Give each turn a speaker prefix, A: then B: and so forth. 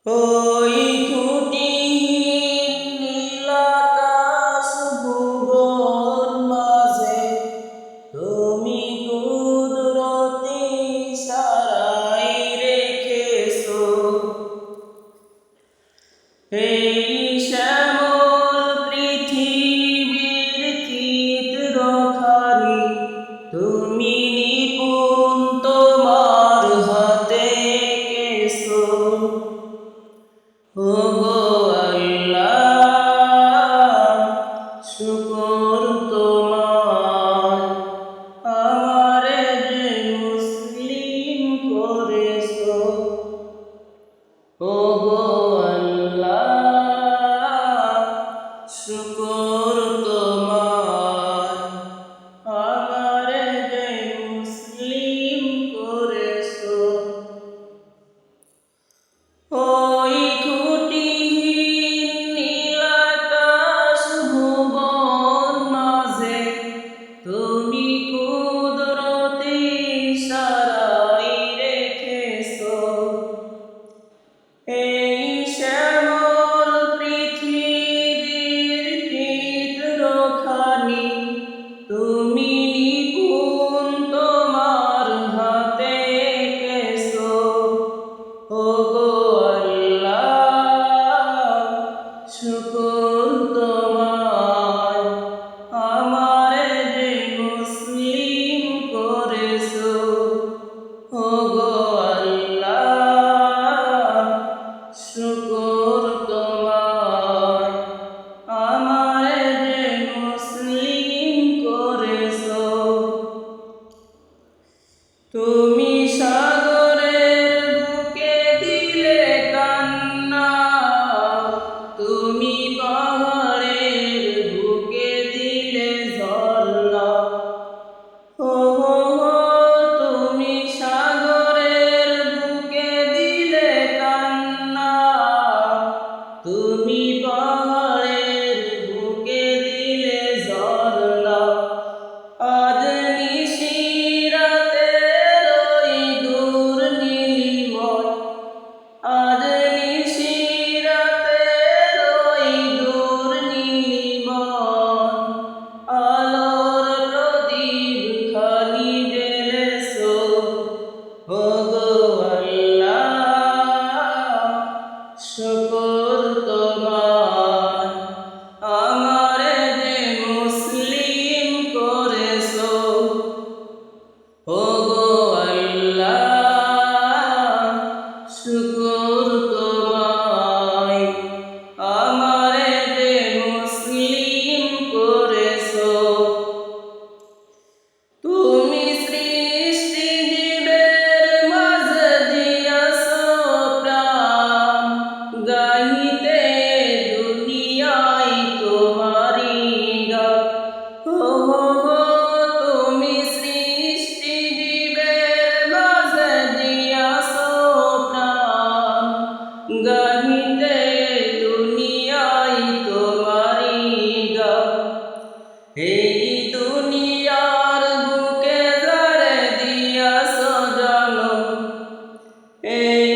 A: ওই খুঁটিহীন নীলাকাশ ভুবন মাঝে তুমি কুদরতি সারাই রেখেছো। এই শ্যামল পৃথিবীর চিত্রখানি তুমি নিপুণ তোমার হাতে এঁকেছো। ওগো আল্লাহ, শুকর তোমার, আমারে যে মুসলিম করেছো। ওগো আল্লাহ, শুকর তোমার, আমারে যে মুসলিম করেছো। ওই খুঁটিহীন নীলাকাশ ভুবন মাঝে তুমি কুদরতি সারাই রেখেছো। এই শ্যামল পৃথিবীর চিত্রখানি তুমি নিপুণ তোমার হাতে এঁকেছো। ওগো আল্লাহ, শুকর তোমার, আমারে যে মুসলিম করেছো। ওগো আল্লাহ, শুকর তোমার, আমারে যে মুসলিম করেছো। তুমি সাগরের বুকে দিলে কান্না, তুমি পাহাড়ের বুকে দিলে ঝর্ণা। ও তুমি সাগরের বুকে দিলে কান্না, তুমি পাহাড়ের বুকে দিলে ঝর্ণা। আজ নিশিরাতের ওই দূর নীলিময়, আজ নিশিরাতের ওই দূর নীলিময়, আলোর প্রদীপ খানি জ্বেলেছো। ওগো আল্লাহ, শুকর তোমার, আমারে যে মুসলিম করেছো। ওগো আল্লাহ, শুকর তোমায়, আমারে যে মুসলিম করেছো। তুমি সৃষ্টি জীবের মাঝে দিয়াছো প্রাণ, গাহিতে দুনিয়ায় তোমারি গান। তুমি সৃষ্টি জীবের মাঝে দিয়াছো প্রাণ, গাহিতে দুনিয়ায় তোমারি গান। এই দুনিয়ার বুকে যারে দিয়াছো জনম, এই